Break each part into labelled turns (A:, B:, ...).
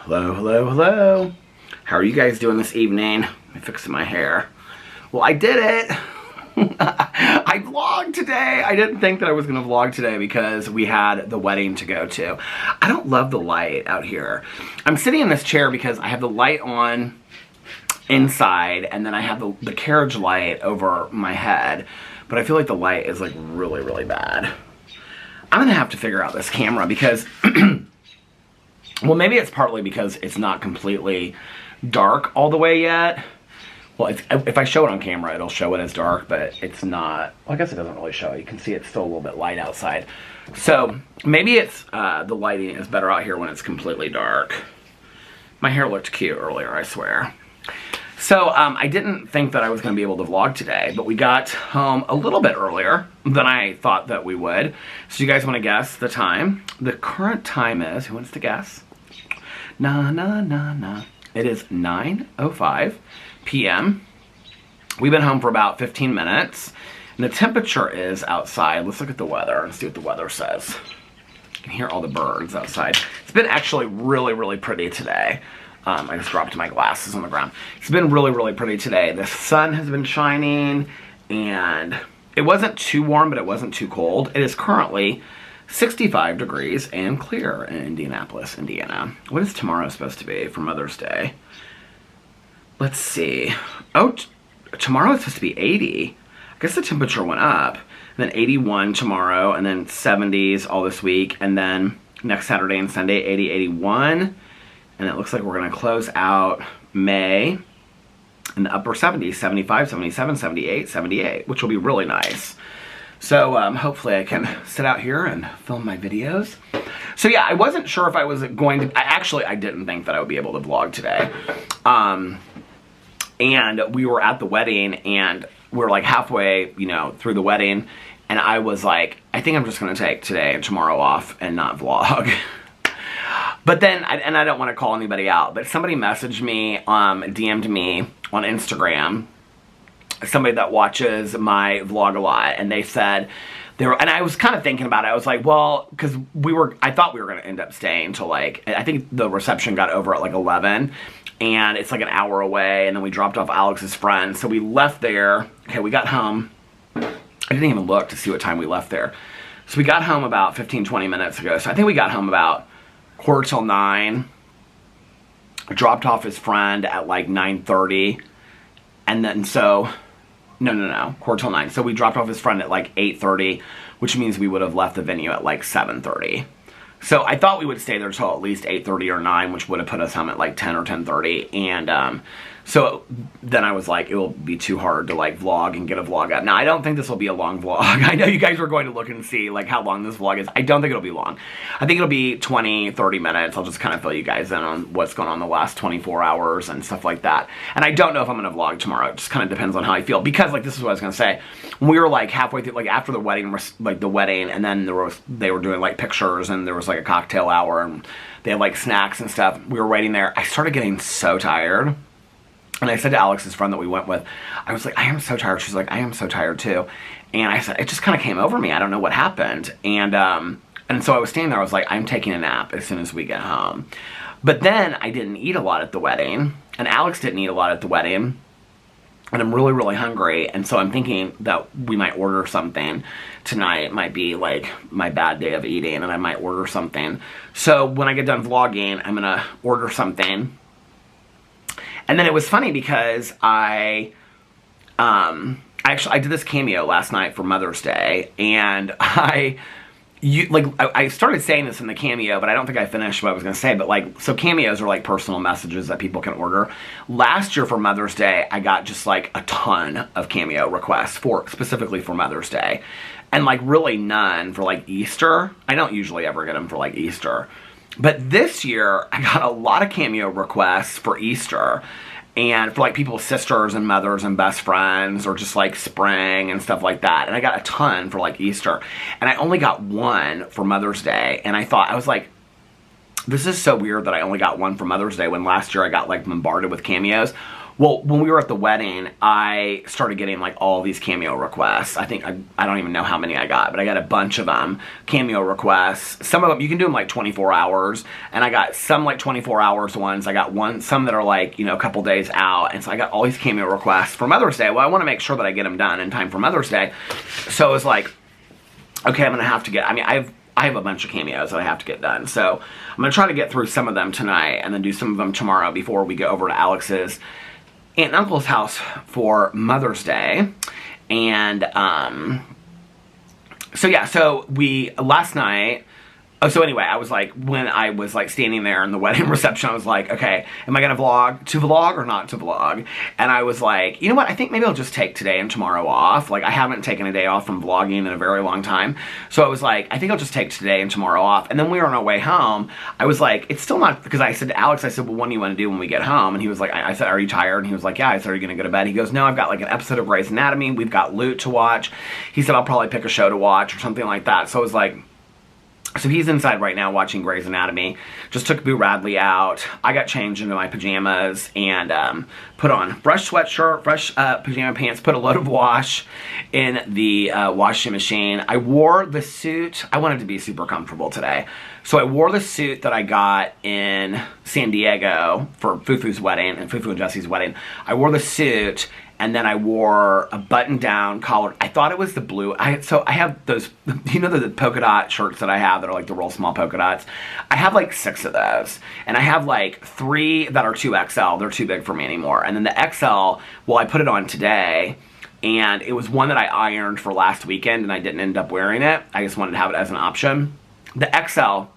A: Hello, hello, hello. How are you guys doing this evening? I'm fixing my hair. Well, I did it. I vlogged today. I didn't think that I was going to vlog today because we had the wedding to go to. I don't love the light out here. I'm sitting in this chair because I have the light on inside and then I have the carriage light over my head. But I feel like the light is like really, really bad. I'm going to have to figure out this camera because... Well, maybe it's partly because it's not completely dark all the way yet. Well, if I show it on camera, it'll show it as dark, but it's not. Well, I guess it doesn't really show it. You can see it's still a little bit light outside. So maybe it's the lighting is better out here when it's completely dark. My hair looked cute earlier, I swear. So I didn't think that I was going to be able to vlog today, but we got home a little bit earlier than I thought that we would. So you guys want to guess the time? The current time is, who wants to guess? It is 9:05 p.m. We've been home for about 15 minutes. And the temperature is outside. Let's look at the weather and see what the weather says. You can hear all the birds outside. It's been actually really, really pretty today. I just dropped my glasses on the ground. It's been really, really pretty today. The sun has been shining and it wasn't too warm, but it wasn't too cold. It is currently 65 degrees and clear in Indianapolis, Indiana. What is tomorrow supposed to be for Mother's Day? Let's see. Oh, tomorrow is supposed to be 80. I guess the temperature went up. And then 81 tomorrow, and then 70s all this week. And then next Saturday and Sunday, 80, 81. And it looks like we're going to close out May in the upper 70s, 75, 77, 78, 78, which will be really nice. So hopefully I can sit out here and film my videos. So yeah, I wasn't sure if I was going to, I didn't think that I would be able to vlog today. And we were at the wedding and we were like halfway, through the wedding. And I was like, I think I'm just going to take today and tomorrow off and not vlog. But then, and I don't want to call anybody out, but somebody messaged me, DM'd me on Instagram, somebody that watches my vlog a lot, and they said, and I was kind of thinking about it, I was like, well, because I thought we were going to end up staying till like, I think the reception got over at like 11, and it's like an hour away, and then we dropped off Alex's friend, so we left there, okay, we got home, I didn't even look to see what time we left there, so we got home about 15-20 minutes ago, so I think we got home about 9:15, dropped off his friend at like 9:30, and then so, no, 9:15. So we dropped off his friend at like 8:30, which means we would have left the venue at like 7:30. So I thought we would stay there till at least 8:30 or 9, which would have put us home at like 10 or 10:30. And so then I was like, it will be too hard to like vlog and get a vlog up. Now I don't think this will be a long vlog. I know you guys were going to look and see like how long this vlog is. I don't think it'll be long. I think it'll be 20-30 minutes. I'll just kind of fill you guys in on what's going on the last 24 hours and stuff like that. And I don't know if I'm going to vlog tomorrow. It just kind of depends on how I feel. Because like this is what I was going to say. When we were like halfway through, like after the wedding, and then they were doing like pictures and there was like a cocktail hour and they had like snacks and stuff. We were waiting there. I started getting so tired. And I said to Alex's friend that we went with, I was like, I am so tired. She's like, I am so tired too. And I said, it just kind of came over me. I don't know what happened. And so I was standing there. I was like, I'm taking a nap as soon as we get home. But then I didn't eat a lot at the wedding. And Alex didn't eat a lot at the wedding. And I'm really, really hungry. And so I'm thinking that we might order something tonight. It might be like my bad day of eating. And I might order something. So when I get done vlogging, I'm going to order something. And then it was funny because I did this Cameo last night for Mother's Day, and I started saying this in the Cameo, but I don't think I finished what I was going to say, but like, so Cameos are like personal messages that people can order. Last year for Mother's Day, I got just like a ton of Cameo requests specifically for Mother's Day, and like really none for like Easter. I don't usually ever get them for like Easter. But this year, I got a lot of Cameo requests for Easter and for like people's sisters and mothers and best friends or just like spring and stuff like that. And I got a ton for like Easter. And I only got one for Mother's Day. And I was like, this is so weird that I only got one for Mother's Day when last year I got like bombarded with Cameos. Well, when we were at the wedding, I started getting like all these Cameo requests. I think, I don't even know how many I got, but I got a bunch of them, Cameo requests. Some of them, you can do them like 24 hours, and I got some like 24 hours ones. I got some that are like, you know, a couple days out, and so I got all these Cameo requests for Mother's Day. Well, I want to make sure that I get them done in time for Mother's Day. So it was like, okay, I'm going to have to get, I mean, I have a bunch of Cameos that I have to get done. So I'm going to try to get through some of them tonight and then do some of them tomorrow before we go over to Alex's aunt and uncle's house for Mother's Day. And so yeah, so last night, so anyway, I was like, when I was like standing there in the wedding reception, I was like, okay, am I gonna to vlog or not to vlog? And I was like, you know what, I think maybe I'll just take today and tomorrow off. Like, I haven't taken a day off from vlogging in a very long time. So I was like, I think I'll just take today and tomorrow off. And then we were on our way home, I was like, it's still not, because I said to Alex, I said, well, what do you want to do when we get home? And he was like, I said, are you tired? And he was like, yeah. I said, are you gonna go to bed? He goes, no, I've got like an episode of Grey's Anatomy. We've got Loot to watch. He said, I'll probably pick a show to watch or something like that. So I was like, so he's inside right now watching Grey's Anatomy. Just took Boo Radley out. I got changed into my pajamas and put on fresh sweatshirt, fresh pajama pants, put a load of wash in the washing machine. I wore the suit. I wanted to be super comfortable today. So I wore the suit that I got in San Diego for Fufu's wedding and Fufu and Jesse's wedding. I wore the suit, and then I wore a button-down collar. I thought it was the blue. So I have those, you know, the polka dot shirts that I have that are like the real small polka dots. I have like 6 of those, and I have like 3 that are 2XL. They're too big for me anymore. And then the XL, well, I put it on today, and it was one that I ironed for last weekend, and I didn't end up wearing it. I just wanted to have it as an option. The XL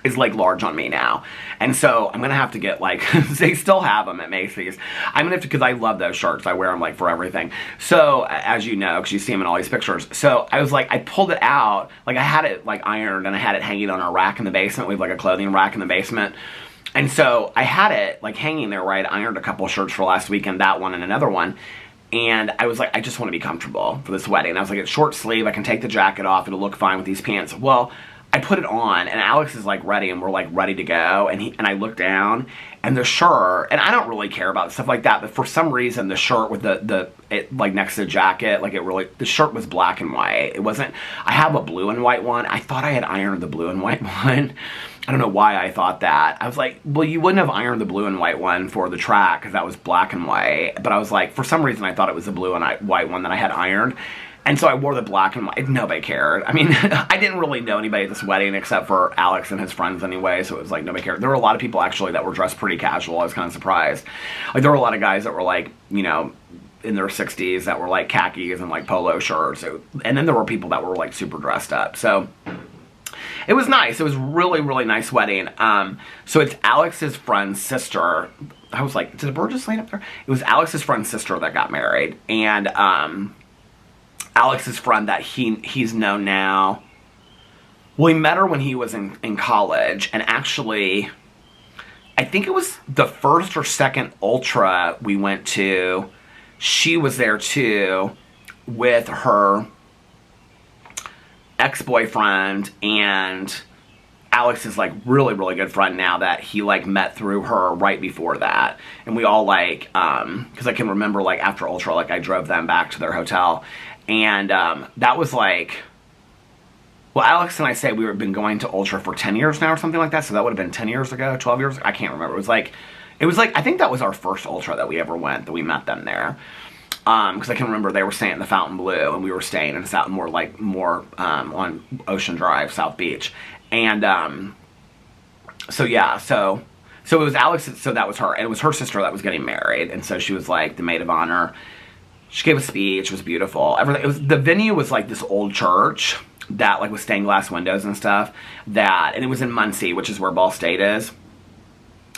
A: is like large on me now, and so I'm gonna have to get like they still have them at Macy's. I'm gonna have to, because I love those shirts. I wear them like for everything. So as you know, because you see them in all these pictures. So I was like, I pulled it out, like I had it like ironed, and I had it hanging on our rack in the basement. We have like a clothing rack in the basement, and so I had it like hanging there where I'd ironed a couple shirts for last weekend, that one and another one. And I was like, I just want to be comfortable for this wedding. I was like, it's short sleeve. I can take the jacket off. It'll look fine with these pants. Well, I put it on, and Alex is like ready, and we're like ready to go, and I look down, and the shirt, and I don't really care about stuff like that, but for some reason the shirt with it like next to the jacket, like the shirt was black and white. It wasn't, I have a blue and white one. I thought I had ironed the blue and white one. I don't know why I thought that. I was like, well, you wouldn't have ironed the blue and white one for the track, because that was black and white, but I was like, for some reason I thought it was the blue and white one that I had ironed. And so I wore the black and white. Nobody cared. I mean, I didn't really know anybody at this wedding except for Alex and his friends anyway, so it was like nobody cared. There were a lot of people actually that were dressed pretty casual. I was kind of surprised. Like, there were a lot of guys that were like, you know, in their 60s that were like khakis and like polo shirts. And then there were people that were like super dressed up. So it was nice. It was really, really nice wedding. So it's Alex's friend's sister. I was like, did a bird just land up there? It was Alex's friend's sister that got married. And Alex's friend that he's known now, well, he met her when he was in college, and actually, I think it was the first or second Ultra we went to, she was there too, with her ex-boyfriend, and Alex is like really, really good friend now that he like met through her right before that. And we all like, because I can remember like after Ultra, like I drove them back to their hotel. And that was like, well, Alex and I say we have been going to Ultra for 10 years now or something like that. So that would have been 10 years ago, 12 years ago. I can't remember. It was like, I think that was our first Ultra that we ever went, that we met them there. Because I can remember they were staying in the Fountain Blue, and we were staying in more on Ocean Drive, South Beach. And so yeah, so it was Alex, so that was her, and it was her sister that was getting married, and so she was like the maid of honor. She gave a speech. It was beautiful. Everything. The venue was like this old church that like with stained glass windows and stuff. And it was in Muncie, which is where Ball State is.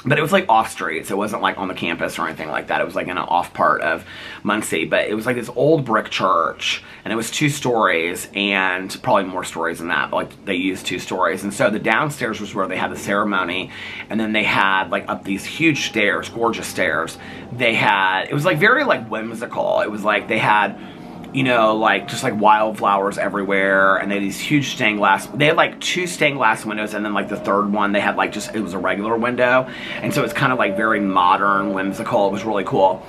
A: But it was like off streets. It wasn't like on the campus or anything like that. It was like in an off part of Muncie. But it was like this old brick church, and it was 2 stories, and probably more stories than that, but like they used 2 stories. And so the downstairs was where they had the ceremony, and then they had like up these huge stairs, gorgeous stairs. It was like very like whimsical. It was like they had you know, like just like wildflowers everywhere, and they had these huge stained glass. They had like 2 stained glass windows, and then like the third one they had like just, it was a regular window, and so it's kind of like very modern, whimsical. It was really cool.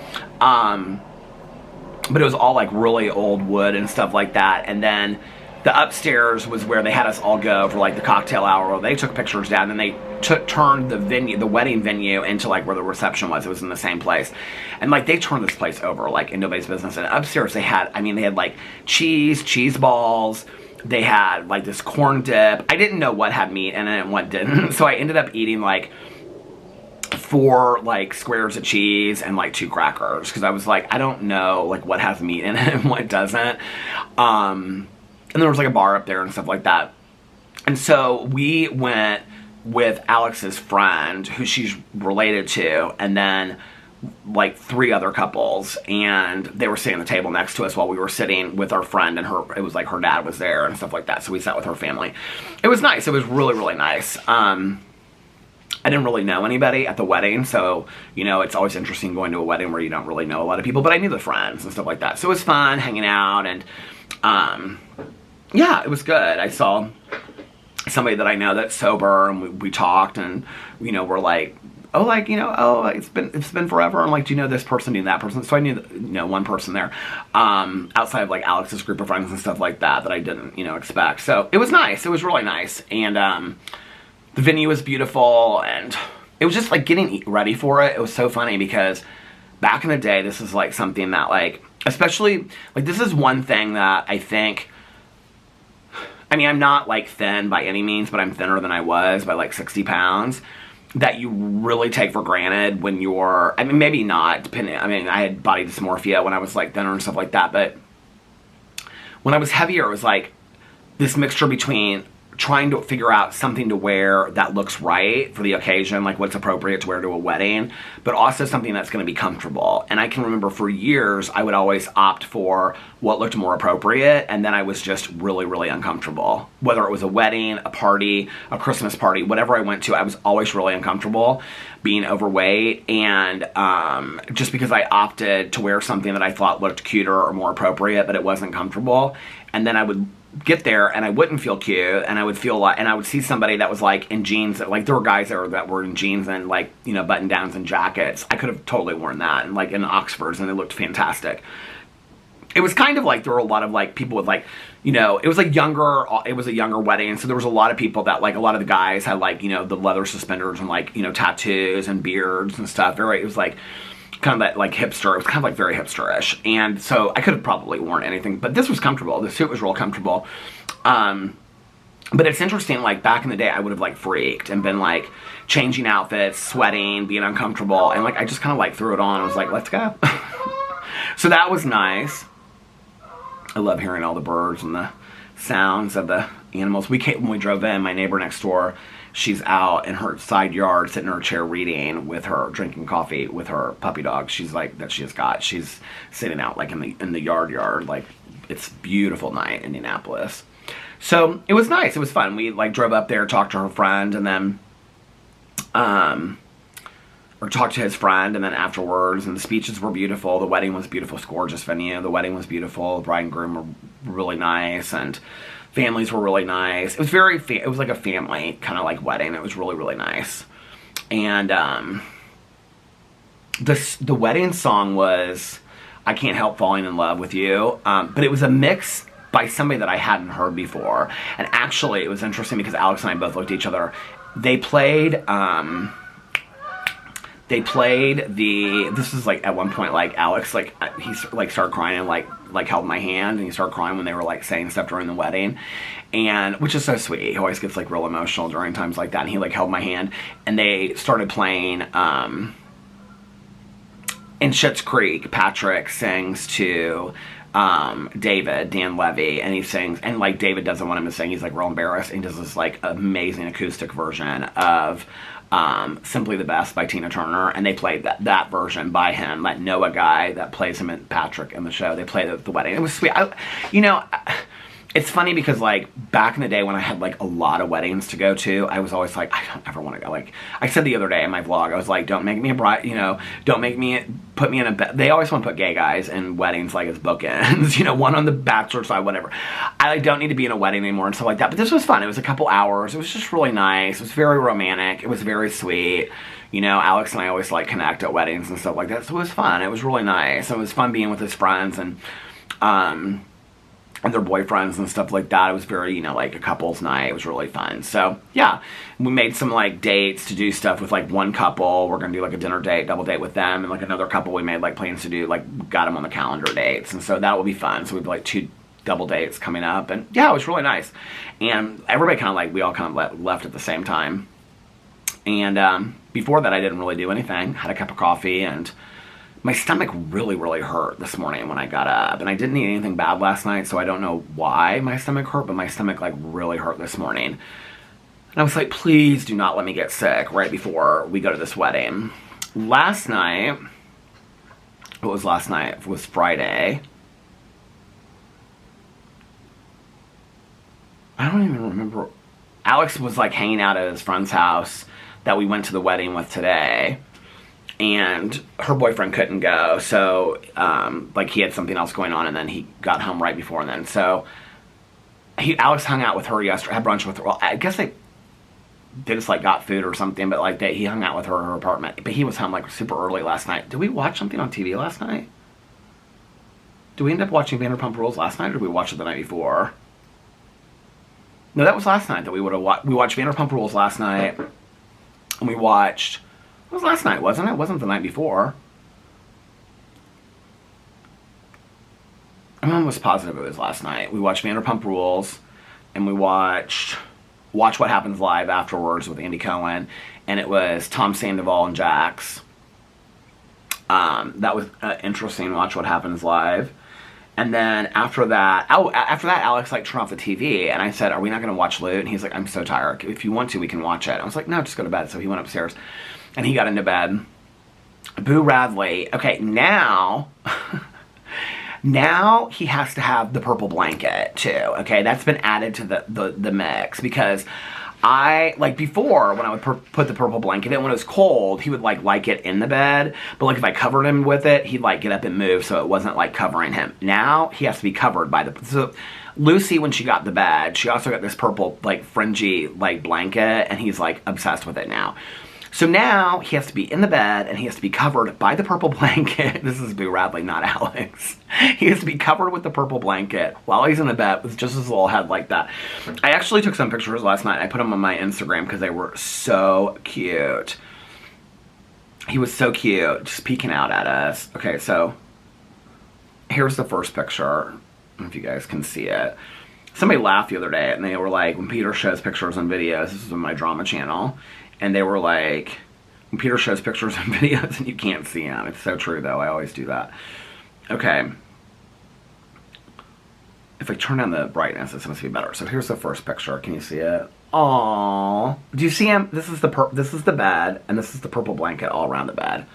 A: But it was all like really old wood and stuff like that. And then the upstairs was where they had us all go for like the cocktail hour. They took pictures down, and they turned the venue, the wedding venue, into like where the reception was. It was in the same place, and like they turned this place over like in nobody's business. And upstairs they had, I mean, they had like cheese balls. They had like this corn dip. I didn't know what had meat in it and what didn't, so I ended up eating like 4 like squares of cheese and like 2 crackers, because I was like, I don't know like what has meat in it and what doesn't. And there was like a bar up there and stuff like that. And so we went with Alex's friend, who she's related to, and then like 3 other couples, and they were sitting at the table next to us while we were sitting with our friend, and it was like her dad was there and stuff like that. So we sat with her family. It was nice. It was really, really nice. I didn't really know anybody at the wedding, so, you know, it's always interesting going to a wedding where you don't really know a lot of people, but I knew the friends and stuff like that. So it was fun hanging out, and, yeah, it was good. I saw somebody that I know that's sober, and we talked, and, you know, we're like, oh, like, you know, oh, it's been forever. I'm like, do you know this person, do you know that person? So I knew, you know, one person there, outside of like Alex's group of friends and stuff like that I didn't, you know, expect. So it was nice. It was really nice. And, the venue was beautiful, and it was just like getting ready for it. It was so funny because back in the day, this is like something that like, especially like, this is one thing that I think, I mean, I'm not like thin by any means, but I'm thinner than I was by like 60 pounds, that you really take for granted when you're, I mean, maybe not, depending, I mean, I had body dysmorphia when I was like thinner and stuff like that, but when I was heavier, it was like this mixture between trying to figure out something to wear that looks right for the occasion, like what's appropriate to wear to a wedding, but also something that's going to be comfortable. And I can remember for years, I would always opt for what looked more appropriate, and then I was just really, really uncomfortable. Whether it was a wedding, a party, a Christmas party, whatever I went to, I was always really uncomfortable being overweight, and just because I opted to wear something that I thought looked cuter or more appropriate, but it wasn't comfortable, and then I would get there and I wouldn't feel cute, and I would feel like, and I would see somebody that was like in jeans, like there were guys there that were in jeans and like, you know, button downs and jackets. I could have totally worn that, and like in Oxfords, and they looked fantastic. It was kind of like there were a lot of like people with like, you know, it was like younger, it was a younger wedding, so there was a lot of people that like, a lot of the guys had like, you know, the leather suspenders and like, you know, tattoos and beards and stuff. Very, it was like kind of that like hipster, it was kind of like very hipster-ish, and so I could have probably worn anything, but this was comfortable. The suit was real comfortable. But it's interesting, like back in the day, I would have like freaked and been like changing outfits, sweating, being uncomfortable, and like I just kind of like threw it on. I was like, let's go. So that was nice. I love hearing all the birds and the sounds of the animals. When we drove in, my neighbor next door, she's out in her side yard, sitting in her chair reading with her, drinking coffee with her puppy dog. She's like, that she has got. She's sitting out like in the yard. Like, it's a beautiful night in Indianapolis. So it was nice. It was fun. We like drove up there, talked to her friend, and then, or talked to his friend, and then afterwards, and the speeches were beautiful. The wedding was beautiful. It's a gorgeous venue. The wedding was beautiful. The bride and groom were really nice, and families were really nice. It was very, it was like a family kind of like wedding. It was really, really nice. And the wedding song was I Can't Help Falling in Love with You, but it was a mix by somebody that I hadn't heard before. And actually, it was interesting because Alex and I both looked at each other. They played this is like at one point, like Alex, like he like started crying and like held my hand, and he started crying when they were like saying stuff during the wedding, and which is so sweet. He always gets like real emotional during times like that, and he like held my hand, and they started playing in Schitt's Creek, Patrick sings to Dan Levy, and he sings, and like David doesn't want him to sing, he's like real embarrassed, and he does this like amazing acoustic version of Simply the Best by Tina Turner, and they played that version by him, that Noah guy that plays him and Patrick in the show. They played at the wedding. It was sweet. it's funny because, like, back in the day when I had, like, a lot of weddings to go to, I was always like, I don't ever want to go. Like, I said the other day in my vlog, I was like, don't make me a bride, you know, don't make me, put me in a bed. They always want to put gay guys in weddings, like, as bookends, you know, one on the bachelor side, whatever. I, like, don't need to be in a wedding anymore and stuff like that. But this was fun. It was a couple hours. It was just really nice. It was very romantic. It was very sweet. You know, Alex and I always, like, connect at weddings and stuff like that. So it was fun. It was really nice. It was fun being with his friends and their boyfriends and stuff like that. It was very, you know, like a couple's night. It was really fun. So, yeah, we made some, like, dates to do stuff with, like, one couple. We're going to do, like, a dinner date, double date with them. And, like, another couple we made, like, plans to do, like, got them on the calendar dates. And so that will be fun. So we have, like, 2 double dates coming up. And, yeah, it was really nice. And everybody kind of, like, we all kind of left at the same time. And before that, I didn't really do anything. Had a cup of coffee, and my stomach really, really hurt this morning when I got up. And I didn't eat anything bad last night, so I don't know why my stomach hurt, but my stomach, like, really hurt this morning. And I was like, please do not let me get sick right before we go to this wedding. Last night, what was last night? It was Friday. I don't even remember. Alex was, like, hanging out at his friend's house that we went to the wedding with today. And her boyfriend couldn't go, so, like, he had something else going on, and then he got home right before and then. So, Alex hung out with her yesterday, had brunch with her. Well, I guess they just, like, got food or something, but, like, he hung out with her in her apartment. But he was home, like, super early last night. Did we watch something on TV last night? Did we end up watching Vanderpump Rules last night, or did we watch it the night before? No, that was last night that we would have watched. We watched Vanderpump Rules last night, and we watched... It was last night, wasn't it? It wasn't the night before. I'm almost positive it was last night. We watched Vanderpump Rules, and we watched Watch What Happens Live afterwards with Andy Cohen, and it was Tom Sandoval and Jax. That was interesting, Watch What Happens Live. And then after that, Alex, like, turned off the TV, and I said, are we not going to watch Loot? And he's like, I'm so tired. If you want to, we can watch it. I was like, no, just go to bed. So he went upstairs, and he got into bed. Boo Radley. Okay, now, now he has to have the purple blanket, too. Okay, that's been added to the mix, because like, before, when I would put the purple blanket in, when it was cold, he would, like it in the bed. But, like, if I covered him with it, he'd, like, get up and move, so it wasn't, like, covering him. Now, he has to be covered by so Lucy, when she got the bed, she also got this purple, like, fringy, like, blanket, and he's, like, obsessed with it now. So now, he has to be in the bed, and he has to be covered by the purple blanket. This is Boo Radley, not Alex. He has to be covered with the purple blanket while he's in the bed with just his little head like that. I actually took some pictures last night. I put them on my Instagram because they were so cute. He was so cute, just peeking out at us. Okay, so here's the first picture. I don't know if you guys can see it. Somebody laughed the other day, and they were like, when Peter shows pictures and videos, this is on my drama channel, and they were like, when Peter shows pictures and videos and you can't see them. It's so true, though. I always do that. Okay. If I turn down the brightness, it's supposed to be better. So here's the first picture. Can you see it? Aww. Do you see him? This is the bed, and this is the purple blanket all around the bed.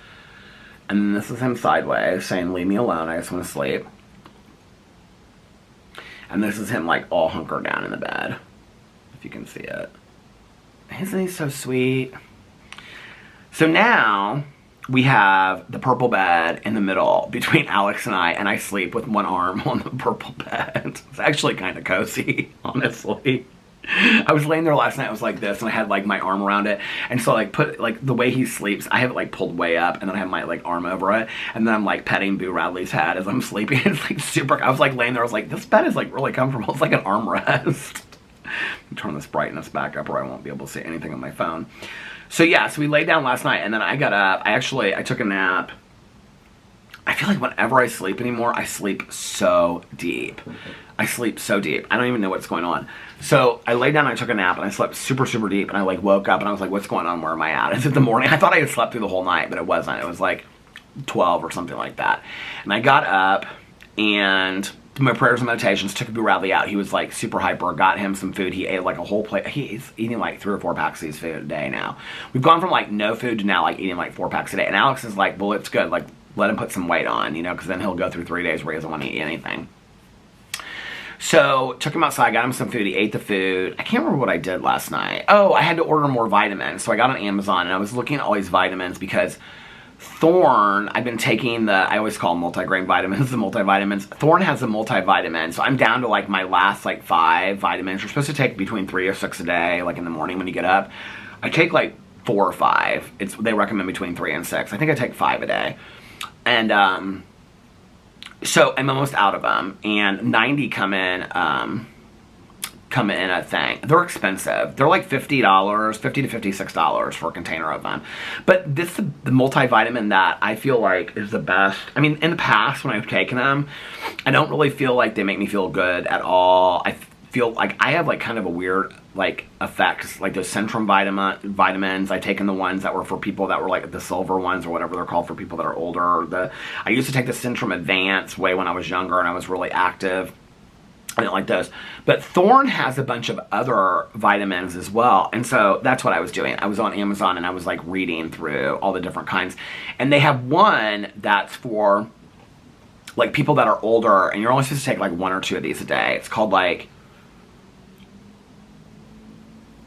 A: And then this is him sideways, saying, leave me alone, I just want to sleep. And this is him, like, all hunkered down in the bed, if you can see it. Isn't he so sweet? So now, we have the purple bed in the middle between Alex and I sleep with one arm on the purple bed. It's actually kind of cozy, honestly. I was laying there last night, I was like this, and I had, like, my arm around it, and so, like, the way he sleeps, I have it, like, pulled way up, and then I have my, like, arm over it, and then I'm, like, petting Boo Radley's head as I'm sleeping. It's, like, super, I was, like, laying there, I was like, this bed is, like, really comfortable. It's like an armrest. Turn this brightness back up, or I won't be able to see anything on my phone. So, yeah, so we laid down last night, and then I got up. I took a nap. I feel like whenever I sleep anymore, I sleep so deep. I sleep so deep. I don't even know what's going on. So I laid down and I took a nap, and I slept super, super deep, and I, like, woke up, and I was like, what's going on? Where am I at? Is it the morning? I thought I had slept through the whole night, but it wasn't. It was, like, 12 or something like that. And I got up, and my prayers and meditations took Boo Radley out. He was, like, super hyper. Got him some food. He ate, like, a whole plate. He's eating, like, 3 or 4 packs of these food a day now. We've gone from, like, no food to now, like, eating, like, 4 packs a day. And Alex is like, well, it's good. Like, let him put some weight on, you know, because then he'll go through 3 days where he doesn't want to eat anything. So, took him outside, got him some food, he ate the food. I can't remember what I did last night. Oh, I had to order more vitamins. So I got on Amazon and I was looking at all these vitamins because Thorne, I've been taking I always call them multigrain vitamins, the multivitamins. Thorne has a multivitamin, so I'm down to like my last like 5 vitamins. You're supposed to take between 3 or 6 a day, like in the morning when you get up. I take like 4 or 5. They recommend between 3 and 6. I think I take 5 a day. And so I'm almost out of them. And 90 come in a thing. They're expensive. They're like $50, $50 to $56 for a container of them. But this is the multivitamin that I feel like is the best. I mean, in the past when I've taken them, I don't really feel like they make me feel good at all. I feel like I have like kind of a weird like effects, like those Centrum vitamins. I've taken the ones that were for people that were like the silver ones or whatever they're called for people that are older. I used to take the Centrum Advance way when I was younger and I was really active. I didn't like those. But Thorne has a bunch of other vitamins as well. And so that's what I was doing. I was on Amazon and I was like reading through all the different kinds. And they have one that's for like people that are older and you're only supposed to take like 1 or 2 of these a day. It's called like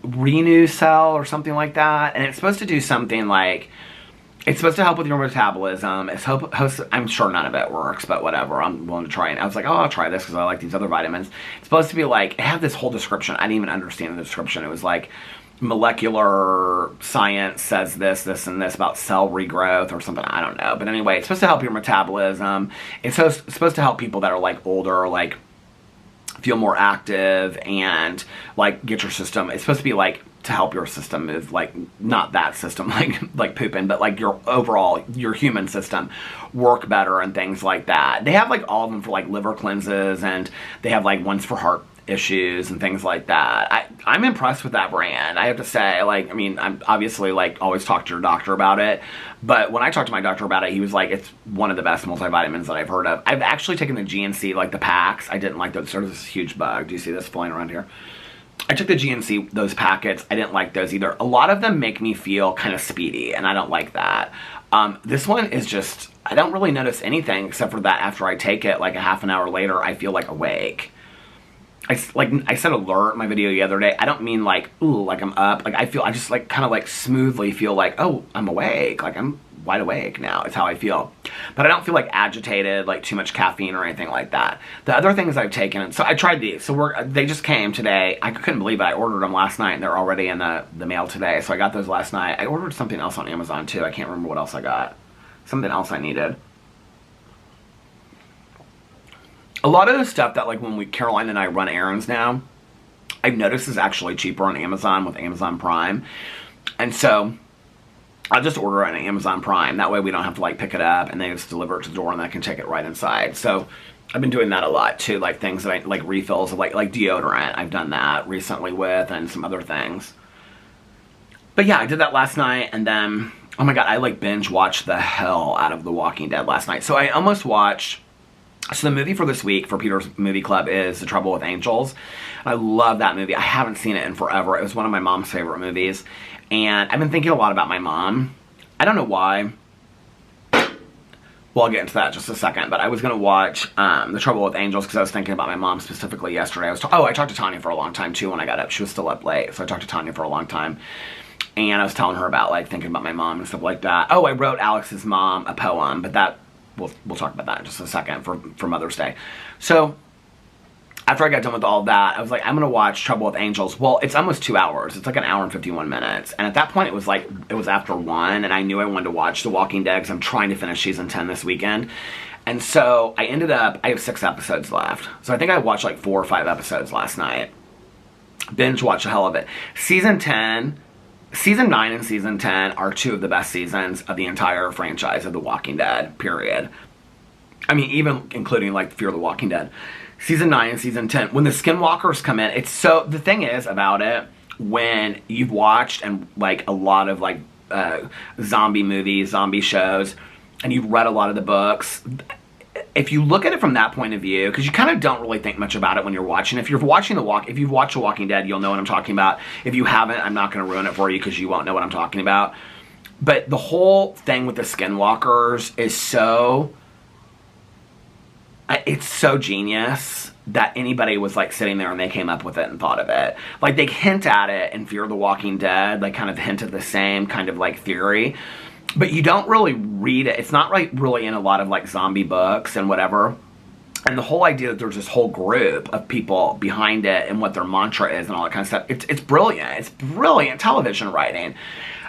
A: Renew Cell or something like that. And it's supposed to do something like, it's supposed to help with your metabolism. I'm sure none of it works, but whatever. I'm willing to try it. I was like, oh, I'll try this because I like these other vitamins. It's supposed to be like, it had this whole description. I didn't even understand the description. It was like, molecular science says this, this, and this about cell regrowth or something. I don't know. But anyway, it's supposed to help your metabolism. It's supposed to help people that are like older, like feel more active and like get your system. It's supposed to be like to help your system move, like not that system like pooping, but like your overall, your human system work better and things like that. They have like all of them for like liver cleanses and they have like ones for heart issues and things like that. I'm impressed with that brand. I have to say, like, I mean, I'm obviously like always talk to your doctor about it, but when I talked to my doctor about it, he was like, it's one of the best multivitamins that I've heard of. I've actually taken the GNC, like the packs. I didn't like those. There's this huge bug. Do you see this flying around here? I took the GNC, those packets. I didn't like those either. A lot of them make me feel kind of speedy, and I don't like that. This one is just, I don't really notice anything except for that after I take it, like a half an hour later, I feel like awake. I said alert in my video the other day. I don't mean like, ooh, like I'm up. Like I just like kind of like smoothly feel like, oh, I'm awake. Like I'm wide awake now. It's how I feel. But I don't feel like agitated, like too much caffeine or anything like that. The other things I've taken, so I tried these. So they just came today. I couldn't believe it. I ordered them last night and they're already in the mail today. So I got those last night. I ordered something else on Amazon too. I can't remember what else I got. Something else I needed. A lot of the stuff that like when Caroline and I run errands now, I've noticed is actually cheaper on Amazon with Amazon Prime. And so I'll just order it on Amazon Prime. That way we don't have to like pick it up and they just deliver it to the door and I can take it right inside. So I've been doing that a lot too, like things that I like refills of like deodorant. I've done that recently with and some other things. But yeah, I did that last night and then, oh my God, I like binge watched the hell out of The Walking Dead last night. So I almost watched. So the movie for this week for Peter's Movie Club is The Trouble with Angels. I love that movie. I haven't seen it in forever. It was one of my mom's favorite movies. And I've been thinking a lot about my mom. I don't know why. Well, I'll get into that in just a second. But I was going to watch The Trouble with Angels because I was thinking about my mom specifically yesterday. I talked to Tanya for a long time too when I got up. She was still up late. So I talked to Tanya for a long time. And I was telling her about like thinking about my mom and stuff like that. Oh, I wrote Alex's mom a poem. But that... We'll talk about that in just a second for Mother's Day. So, after I got done with all of that, I was like, I'm going to watch Trouble with Angels. Well, it's almost 2 hours. It's like an hour and 51 minutes. And at that point, it was after 1, and I knew I wanted to watch The Walking Dead because I'm trying to finish season 10 this weekend. And so, I have 6 episodes left. So, I think I watched like 4 or 5 episodes last night. Binge watched the hell of it. Season 9 and Season 10 are 2 of the best seasons of the entire franchise of The Walking Dead, period. I mean, even including, like, Fear the Walking Dead. Season 9 and Season 10, when the Skinwalkers come in, the thing is about it, when you've watched, and, like, a lot of, like, zombie movies, zombie shows, and you've read a lot of the books, if you look at it from that point of view, because you kind of don't really think much about it when you're watching. If you've watched The Walking Dead, you'll know what I'm talking about. If you haven't, I'm not going to ruin it for you because you won't know what I'm talking about. But the whole thing with the Skinwalkers is so... it's so genius that anybody was like sitting there and they came up with it and thought of it. Like they hint at it in Fear the Walking Dead, like kind of hint at the same kind of like theory, but you don't really read it. It's not like really in a lot of like zombie books and whatever. And the whole idea that there's this whole group of people behind it and what their mantra is and all that kind of stuff, it's brilliant. It's brilliant television writing.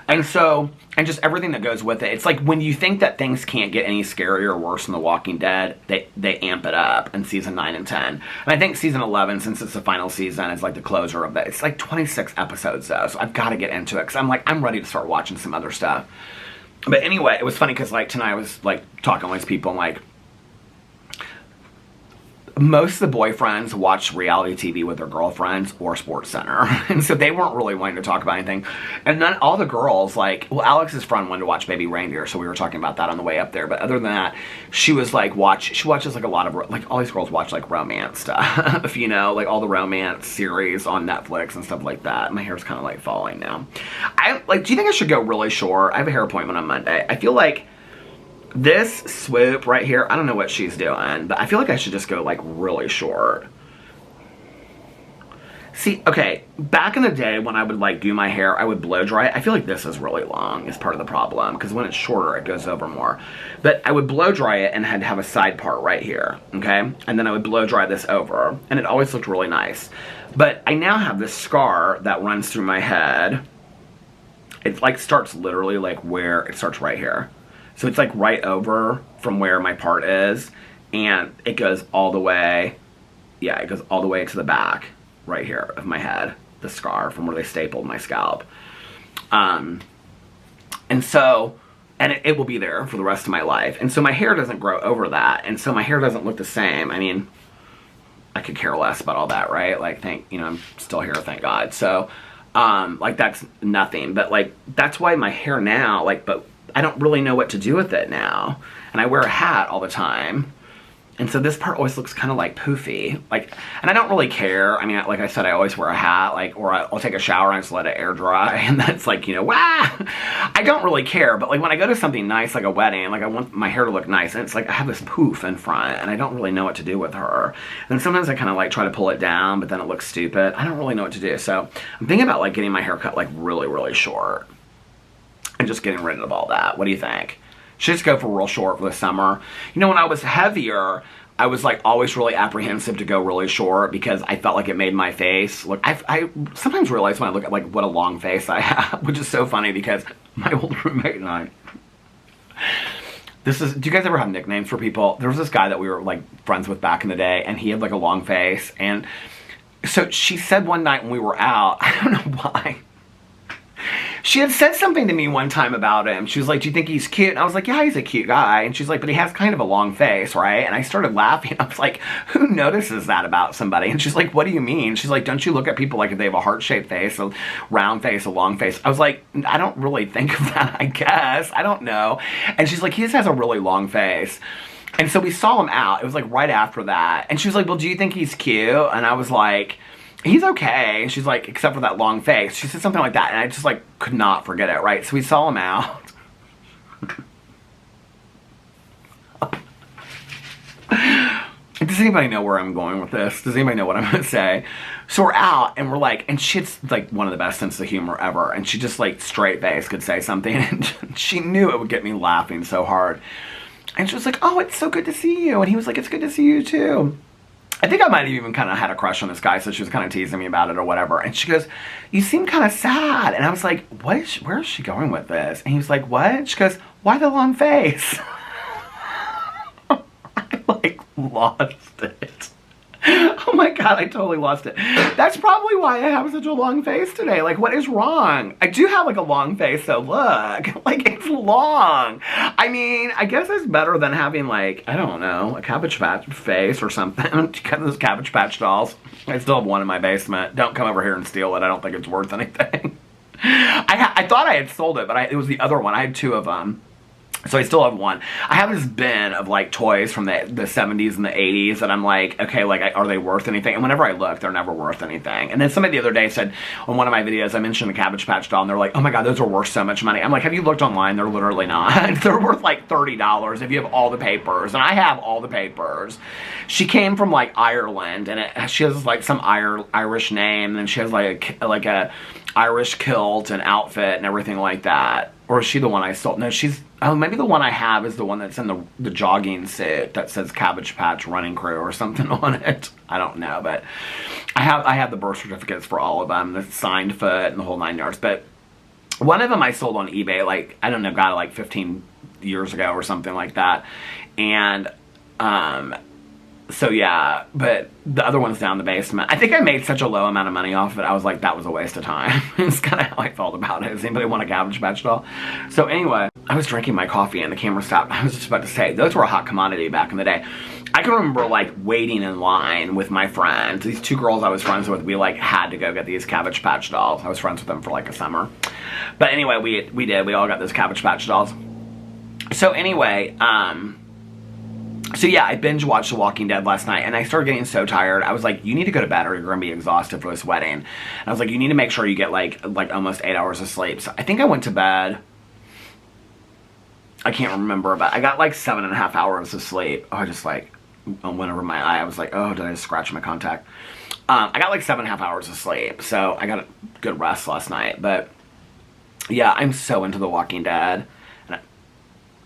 A: And so, and just everything that goes with it. It's like when you think that things can't get any scarier or worse than The Walking Dead, they amp it up in season 9 and 10. And I think season 11, since it's the final season, is like the closer of it. It's like 26 episodes though, so I've got to get into it because I'm ready to start watching some other stuff. But anyway, it was funny because like tonight I was like talking to these people and like, most of the boyfriends watch reality TV with their girlfriends or SportsCenter. And so they weren't really wanting to talk about anything. And then all the girls, like, well, Alex's friend wanted to watch Baby Reindeer, so we were talking about that on the way up there. But other than that, she was like, she watches like a lot of, like, all these girls watch like romance stuff, you know, like all the romance series on Netflix and stuff like that. My hair's kind of like falling now. Do you think I should go really short? I have a hair appointment on Monday. I feel like this swoop right here, I don't know what she's doing, but I feel like I should just go like really short. See, okay, back in the day when I would like do my hair, I would blow dry it. I feel like this is really long is part of the problem because when it's shorter, it goes over more. But I would blow dry it and had to have a side part right here, okay? And then I would blow dry this over and it always looked really nice. But I now have this scar that runs through my head. It like starts literally like where it starts right here. So it's like right over from where my part is, and it goes all the way, yeah, it goes all the way to the back, right here of my head, the scar from where they stapled my scalp. And so, and it will be there for the rest of my life. And so my hair doesn't grow over that, and so my hair doesn't look the same. I mean, I could care less about all that, right? Like, I'm still here, thank God. So, like, that's nothing. But, like, that's why my hair now, like, but I don't really know what to do with it now. And I wear a hat all the time. And so this part always looks kind of like poofy. Like, and I don't really care. I mean, like I said, I always wear a hat, like, or I'll take a shower and just let it air dry. And that's like, you know, wah! I don't really care. But like when I go to something nice, like a wedding, like I want my hair to look nice. And it's like I have this poof in front and I don't really know what to do with her. And sometimes I kind of like try to pull it down, but then it looks stupid. I don't really know what to do. So I'm thinking about like getting my hair cut like really, really short. And just getting rid of all that. What do you think? Should just go for real short for the summer. You know, when I was heavier, I was like always really apprehensive to go really short because I felt like it made my face look. I sometimes realize when I look at like what a long face I have, which is so funny because my old roommate and I. Do you guys ever have nicknames for people? There was this guy that we were like friends with back in the day, and he had like a long face, and so she said one night when we were out, I don't know why. She had said something to me one time about him. She was like, do you think he's cute? And I was like, yeah, he's a cute guy. And she's like, but he has kind of a long face, right? And I started laughing. I was like, who notices that about somebody? And she's like, what do you mean? She's like, don't you look at people like if they have a heart-shaped face, a round face, a long face? I was like, I don't really think of that, I guess. I don't know. And she's like, he just has a really long face. And so we saw him out. It was like right after that. And she was like, well, do you think he's cute? And I was like, he's okay. And she's like, except for that long face. She said something like that, and I just like could not forget it, right? So we saw him out. Does anybody know where I'm going with this? Does anybody know what I'm gonna say? So we're out, and we're like, and she's like one of the best senses of humor ever, and she just like straight face could say something, and she knew it would get me laughing so hard. And she was like, oh, it's so good to see you. And he was like, it's good to see you too. I think I might have even kind of had a crush on this guy, so she was kind of teasing me about it or whatever. And she goes, you seem kind of sad. And I was like, where is she going with this? And he was like, what? She goes, why the long face? I like lost it. Oh my God, I totally lost it. That's probably why I have such a long face today. Like, what is wrong? I do have like a long face, so look. Like, it's long. I mean, I guess it's better than having like, I don't know, a Cabbage Patch face or something. Those Cabbage Patch dolls. I still have one in my basement. Don't come over here and steal it. I don't think it's worth anything. I thought I had sold it, but it was the other one. I had two of them. So I still have one. I have this bin of like toys from the 70s and the 80s that I'm like, okay, like, are they worth anything? And whenever I look, they're never worth anything. And then somebody the other day said on one of my videos, I mentioned the Cabbage Patch doll, and they're like, oh my god, those are worth so much money. I'm like, have you looked online? They're literally not. They're worth like $30 if you have all the papers. And I have all the papers. She came from like Ireland, and she has like some Irish name, and she has like a Irish kilt and outfit and everything like that. Or is she the one I sold? No, oh, maybe the one I have is the one that's in the jogging suit that says Cabbage Patch Running Crew or something on it. I don't know, but I have the birth certificates for all of them, the signed foot and the whole 9 yards. But one of them I sold on eBay, like, I don't know, got it like 15 years ago or something like that. And, so yeah, but the other one's down in the basement. I think I made such a low amount of money off of it, I was like, that was a waste of time. It's kind of how I felt about it. Does anybody want a Cabbage Patch doll? So anyway, I was drinking my coffee and the camera stopped. I was just about to say, those were a hot commodity back in the day. I can remember like waiting in line with my friends. These two girls I was friends with, we like had to go get these Cabbage Patch dolls. I was friends with them for like a summer. But anyway, we all got those Cabbage Patch dolls. So anyway, so yeah, I binge watched The Walking Dead last night, and I started getting so tired. I was like, you need to go to bed or you're going to be exhausted for this wedding. And I was like, you need to make sure you get like almost 8 hours of sleep. So I think I went to bed, I can't remember, but I got like 7.5 hours of sleep. Oh, I just like went over my eye. I was like, oh, did I just scratch my contact? I got like 7.5 hours of sleep, so I got a good rest last night. But yeah, I'm so into The Walking Dead.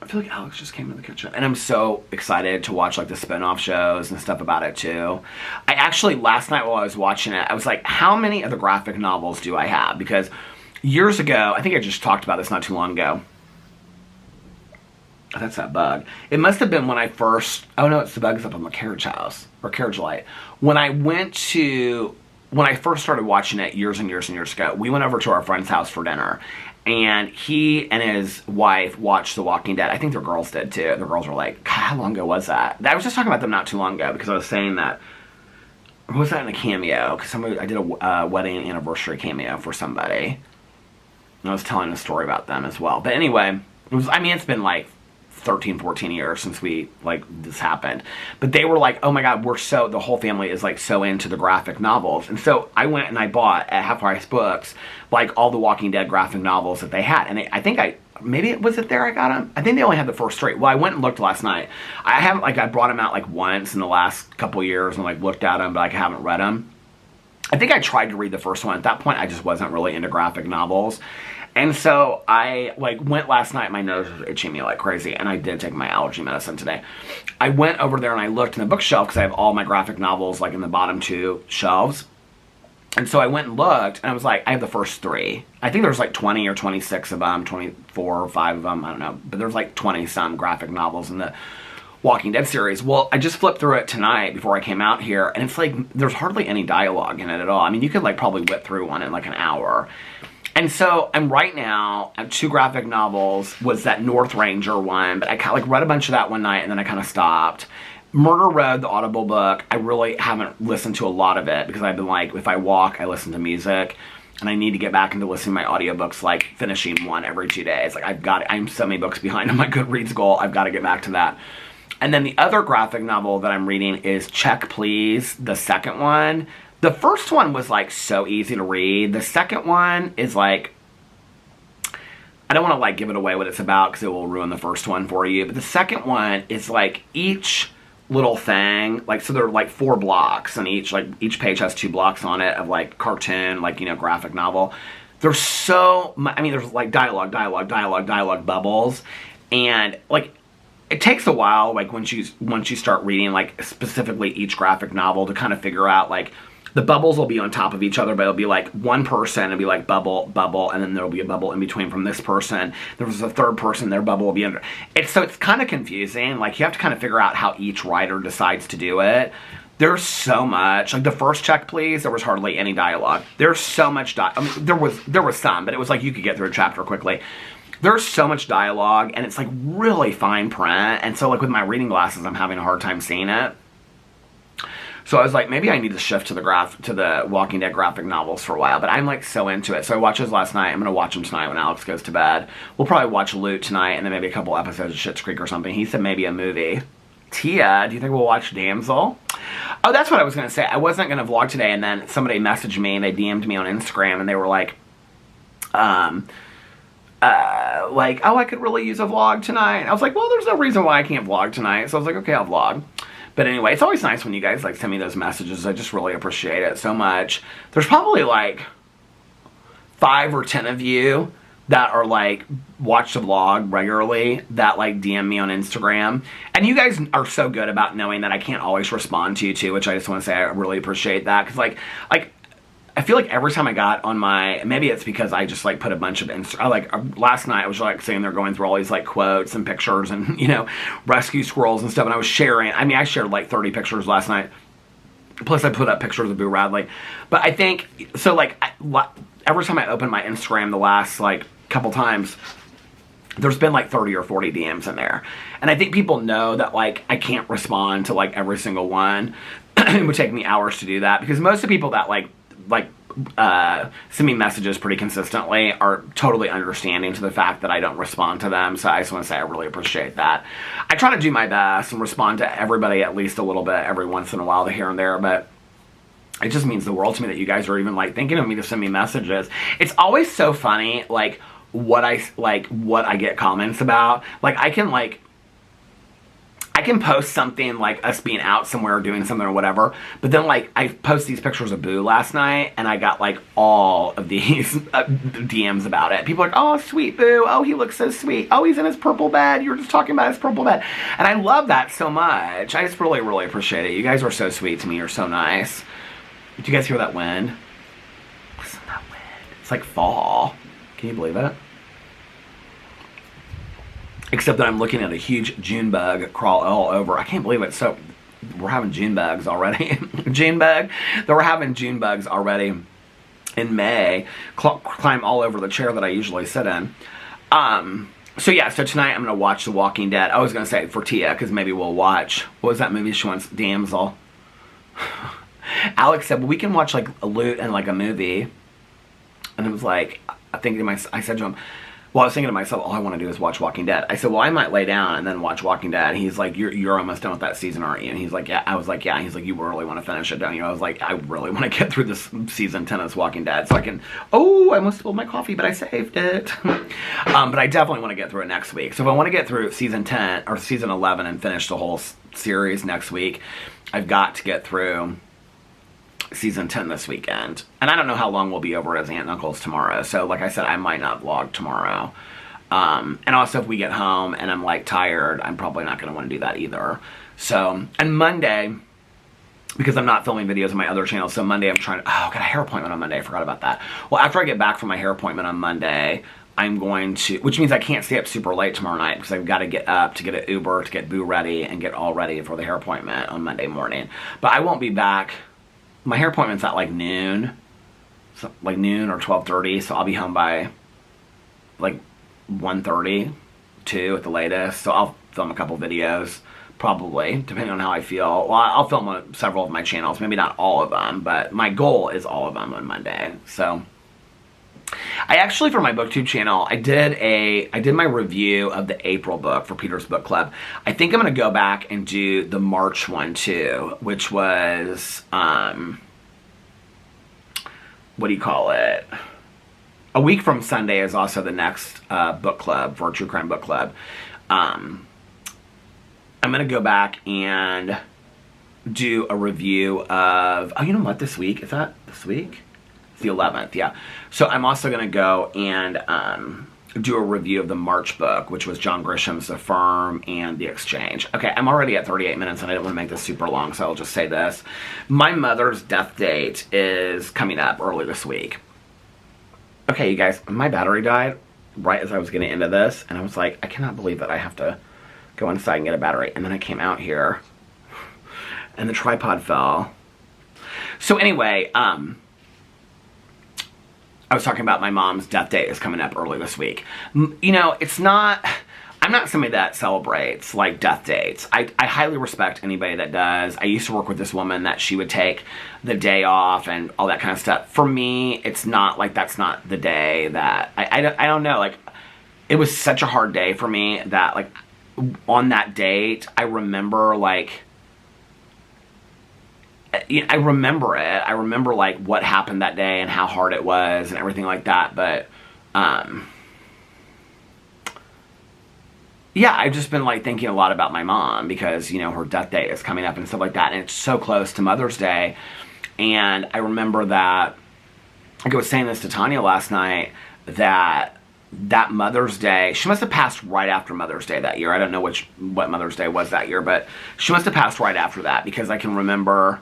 A: I feel like Alex just came in the kitchen. And I'm so excited to watch like the spin-off shows and stuff about it too. I actually, last night while I was watching it, I was like, how many of the graphic novels do I have? Because years ago, I think I just talked about this not too long ago. Oh, that's that bug. It must have been when I first, oh no, it's the bugs up on the carriage house, or carriage light. When I first started watching it years and years and years ago, we went over to our friend's house for dinner. And he and his wife watched The Walking Dead. I think their girls did too. The girls were like, God, how long ago was that? I was just talking about them not too long ago because I was saying that, or was that in a Cameo? Because I did a wedding anniversary cameo for somebody. And I was telling a story about them as well. But anyway, it's been like 13, 14 years since this happened. But they were like, oh my god, the whole family is like so into the graphic novels. And so I went and I bought at Half Price Books like all the Walking Dead graphic novels that they had. And maybe it was there I got them? I think they only had the first 3. Well, I went and looked last night. I brought them out like once in the last couple years and like looked at them, but I haven't read them. I think I tried to read the first one. At that point, I just wasn't really into graphic novels. And so I went last night, my nose was itching me like crazy, and I did take my allergy medicine today. I went over there and I looked in the bookshelf because I have all my graphic novels like in the bottom 2 shelves. And so I went and looked, and I was like, I have the first 3. I think there's like 20 or 26 of them, 24 or 5 of them, I don't know. But there's like 20-some graphic novels in the Walking Dead series. Well, I just flipped through it tonight before I came out here, and it's like, there's hardly any dialogue in it at all. I mean, you could like probably whip through one in like an hour. And so I'm right now at 2 graphic novels. Was that North Ranger one, but I kind of read a bunch of that one night and then I kind of stopped. Murder Road, the Audible book, I really haven't listened to a lot of it because I've been like, if I walk, I listen to music, and I need to get back into listening to my audiobooks, like finishing one every 2 days. Like I'm so many books behind on my Goodreads goal. I've got to get back to that. And then the other graphic novel that I'm reading is Check Please, the second one. The first one was like so easy to read. The second one is like, I don't want to like give it away what it's about because it will ruin the first one for you. But the second one is like each little thing, like, so there are like 4 blocks, and each page has 2 blocks on it of like cartoon, like, graphic novel. There's so much, there's like dialogue bubbles, and like it takes a while, like once you start reading like specifically each graphic novel to kind of figure out like the bubbles will be on top of each other, but it'll be like one person, it'll be like bubble, and then there'll be a bubble in between from this person. There was a third person, their bubble will be under. It's kind of confusing. Like, you have to kind of figure out how each writer decides to do it. There's so much. Like, the first Check Please, there was hardly any dialogue. There's so much there was some, but it was like you could get through a chapter quickly. There's so much dialogue, and it's like really fine print. And so like with my reading glasses, I'm having a hard time seeing it. So I was like, maybe I need to shift to the Walking Dead graphic novels for a while, but I'm like so into it. So I watched those last night. I'm gonna watch them tonight when Alex goes to bed. We'll probably watch Loot tonight and then maybe a couple episodes of Schitt's Creek or something. He said maybe a movie. Tia, do you think we'll watch Damsel? Oh, that's what I was gonna say. I wasn't gonna vlog today, and then somebody messaged me and they DM'd me on Instagram and they were like, oh, I could really use a vlog tonight. I was like, well, there's no reason why I can't vlog tonight. So I was like, okay, I'll vlog. But anyway, it's always nice when you guys like send me those messages. I just really appreciate it so much. There's probably like 5 or 10 of you that are like watch the vlog regularly that like DM me on Instagram. And you guys are so good about knowing that I can't always respond to you too, which I just want to say I really appreciate that. Because like I feel like every time I got on my, maybe it's because I just like put a bunch of last night I was like sitting there going through all these like quotes and pictures and, you know, rescue squirrels and stuff, and I was sharing, I mean, I shared like 30 pictures last night, plus I put up pictures of Boo Radley. But I think, so like, every time I open my Instagram the last like couple times, there's been like 30 or 40 DMs in there. And I think people know that like I can't respond to like every single one. It would take me hours to do that, because most of the people that like send me messages pretty consistently are totally understanding to the fact that I don't respond to them. So I just want to say I really appreciate that. I try to do my best and respond to everybody at least a little bit every once in a while, here and there, but it just means the world to me that you guys are even like thinking of me to send me messages. It's always so funny like what I get comments about. Like I can post something like us being out somewhere doing something or whatever, but then like I post these pictures of Boo last night and I got like all of these DMs about it. People are like, oh, sweet Boo. Oh, he looks so sweet. Oh, he's in his purple bed. You were just talking about his purple bed. And I love that so much. I just really, really appreciate it. You guys are so sweet to me. You're so nice. Did you guys hear that wind? Listen to that wind. It's like fall. Can you believe it? Except that I'm looking at a huge June bug crawl all over. I can't believe it. So we're having June bugs already. June bug. That we're having June bugs already in May. Climb all over the chair that I usually sit in. So yeah, so tonight I'm going to watch The Walking Dead. I was going to say for Tia, because maybe we'll watch, what was that movie she wants? Damsel. Alex said, well, we can watch like a Loot and like a movie. And it was like, I said to him, well, I was thinking to myself, all I want to do is watch Walking Dead. I said, well, I might lay down and then watch Walking Dead. He's like, you're almost done with that season, aren't you? And he's like, yeah. I was like, yeah. He's like, you really want to finish it, don't you? I was like, I really want to get through this season 10 of Walking Dead so I can, oh, I almost spilled my coffee, but I saved it. But I definitely want to get through it next week. So if I want to get through season 10 or season 11 and finish the whole series next week, I've got to get through season 10 this weekend. And I don't know how long we'll be over as Aunt and Uncle's tomorrow. So like I said, I might not vlog tomorrow. And also if we get home and I'm like tired, I'm probably not going to want to do that either. So, and Monday, because I'm not filming videos on my other channel, so Monday I'm trying to, oh, I got a hair appointment on Monday. I forgot about that. Well, after I get back from my hair appointment on Monday, I'm going to, which means I can't stay up super late tomorrow night because I've got to get up to get an Uber to get Boo ready and get all ready for the hair appointment on Monday morning. But I won't be back. My hair appointment's at like noon, so like noon or 12:30, so I'll be home by like 1:30, 2 at the latest. So I'll film a couple videos, probably, depending on how I feel. Well, I'll film on several of my channels, maybe not all of them, but my goal is all of them on Monday. So I actually, for my BookTube channel, I did my review of the April book for Peter's Book Club. I think I'm going to go back and do the March one too, which was, what do you call it? A week from Sunday is also the next book club for True Crime Book Club. I'm going to go back and do a review of, oh, you know what, this week? Is that this week? It's the 11th, yeah. So I'm also going to go and do a review of the March book, which was John Grisham's The Firm and The Exchange. Okay, I'm already at 38 minutes and I didn't want to make this super long, so I'll just say this. My mother's death date is coming up early this week. Okay, you guys, my battery died right as I was getting into this, and I was like, I cannot believe that I have to go inside and get a battery. And then I came out here, and the tripod fell. So anyway, I was talking about my mom's death date is coming up early this week. You know, it's not, I'm not somebody that celebrates, like, death dates. I highly respect anybody that does. I used to work with this woman that she would take the day off and all that kind of stuff. For me, it's not, like, that's not the day that, I don't know, like, it was such a hard day for me that, like, on that date, I remember, like, I remember it. I remember, like, what happened that day and how hard it was and everything like that, but, yeah, I've just been, like, thinking a lot about my mom because, you know, her death date is coming up and stuff like that, and it's so close to Mother's Day, and I remember that, like I was saying this to Tanya last night, that Mother's Day, she must have passed right after Mother's Day that year. I don't know what Mother's Day was that year, but she must have passed right after that, because I can remember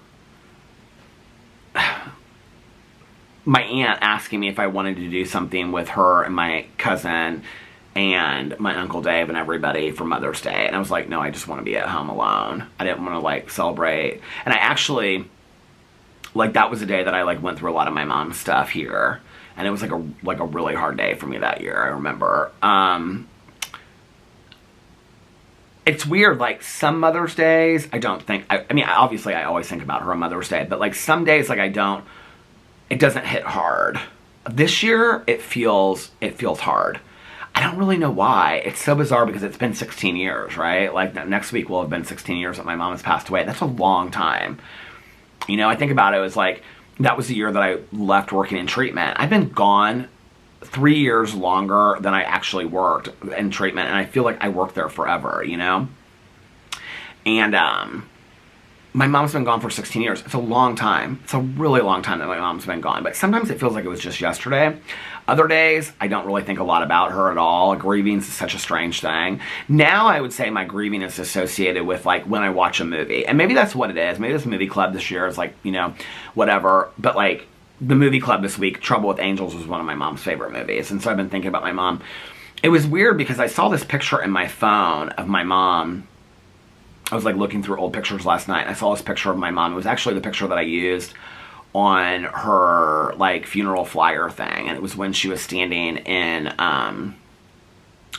A: my aunt asking me if I wanted to do something with her and my cousin and my Uncle Dave and everybody for Mother's Day. And I was like, no, I just want to be at home alone. I didn't want to, like, celebrate. And I actually, like, that was the day that I, like, went through a lot of my mom's stuff here. And it was, like a really hard day for me that year, I remember. It's weird, like, some Mother's Days, I don't think, I mean, obviously I always think about her on Mother's Day, but, like, some days, like, it doesn't hit hard. This year, it feels hard. I don't really know why. It's so bizarre because it's been 16 years, right? Like, next week will have been 16 years that my mom has passed away. That's a long time. You know, I think about it, it was like, that was the year that I left working in treatment. I've been gone 3 years longer than I actually worked in treatment, and I feel like I worked there forever, you know? And, my mom's been gone for 16 years. It's a long time. It's a really long time that my mom's been gone. But sometimes it feels like it was just yesterday. Other days, I don't really think a lot about her at all. Grieving is such a strange thing. Now, I would say my grieving is associated with, like, when I watch a movie. And maybe that's what it is. Maybe this movie club this year is, like, you know, whatever. But, like, the movie club this week, Trouble with Angels, was one of my mom's favorite movies. And so I've been thinking about my mom. It was weird because I saw this picture in my phone of my mom. I was, like, looking through old pictures last night, and I saw this picture of my mom. It was actually the picture that I used on her, like, funeral flyer thing, and it was when she was standing in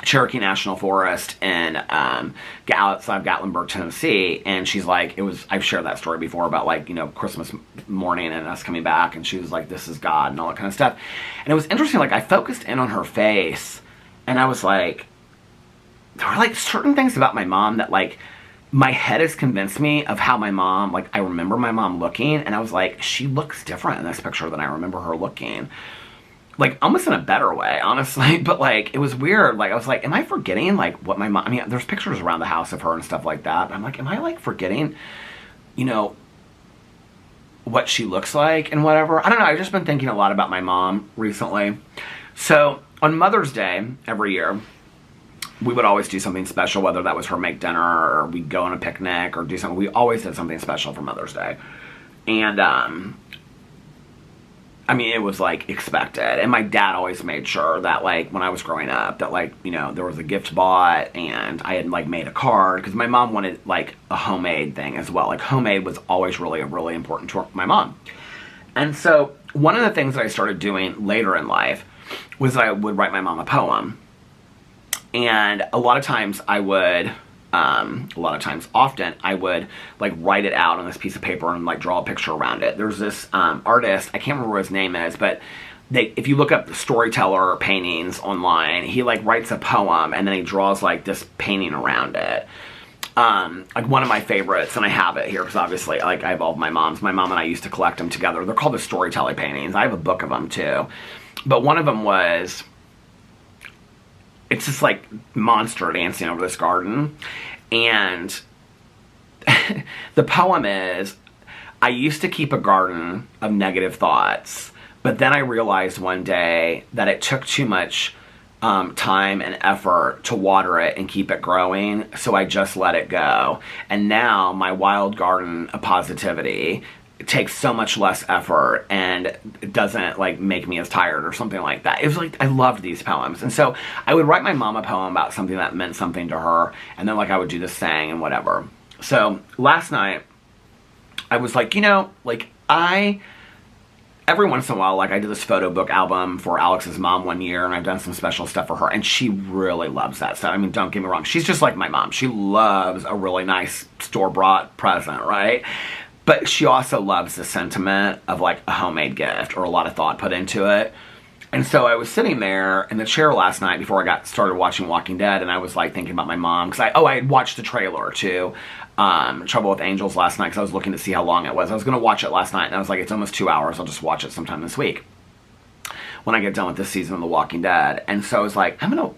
A: Cherokee National Forest in outside Gatlinburg, Tennessee, and she's like, I've shared that story before about, like, you know, Christmas morning and us coming back, and she was like, this is God, and all that kind of stuff. And it was interesting, like, I focused in on her face, and I was like, there were, like, certain things about my mom that, like, my head has convinced me of how my mom, like, I remember my mom looking, and I was like, she looks different in this picture than I remember her looking. Like, almost in a better way, honestly, but, like, it was weird. Like, I was like, am I forgetting, like, what my mom, I mean, there's pictures around the house of her and stuff like that, but I'm like, am I, like, forgetting, you know, what she looks like and whatever? I don't know, I've just been thinking a lot about my mom recently. So, on Mother's Day, every year, we would always do something special, whether that was her make dinner or we'd go on a picnic or do something. We always did something special for Mother's Day. And, I mean, it was, like, expected. And my dad always made sure that, like, when I was growing up, that, like, you know, there was a gift bought and I had, like, made a card. Because my mom wanted, like, a homemade thing as well. Like, homemade was always really important to my mom. And so, one of the things that I started doing later in life was I would write my mom a poem. And a lot of times I would, often, I would, like, write it out on this piece of paper and, like, draw a picture around it. There's this artist, I can't remember what his name is, but if you look up storyteller paintings online, he, like, writes a poem and then he draws, like, this painting around it. Like, one of my favorites, and I have it here because obviously, like, I have all of my mom's. My mom and I used to collect them together. They're called the storyteller paintings. I have a book of them too. But one of them was, it's this, like, monster dancing over this garden, and the poem is, I used to keep a garden of negative thoughts, but then I realized one day that it took too much time and effort to water it and keep it growing, so I just let it go. And now my wild garden of positivity, it takes so much less effort and it doesn't, like, make me as tired or something like that. It was like, I loved these poems. And so I would write my mom a poem about something that meant something to her, and then, like, I would do this thing and whatever. So last night I was like, you know, like, I every once in a while, like I did this photo book album for Alex's mom one year, and I've done some special stuff for her, and she really loves that stuff. I mean, don't get me wrong. She's just like my mom. She loves a really nice store-bought present, right? But she also loves the sentiment of like a homemade gift or a lot of thought put into it. And so I was sitting there in the chair last night before I got started watching Walking Dead, and I was like thinking about my mom, because I had watched the trailer to Trouble with Angels last night, because I was looking to see how long it was. I was going to watch it last night, and I was like, it's almost 2 hours. I'll just watch it sometime this week when I get done with this season of The Walking Dead. And so I was like, I'm gonna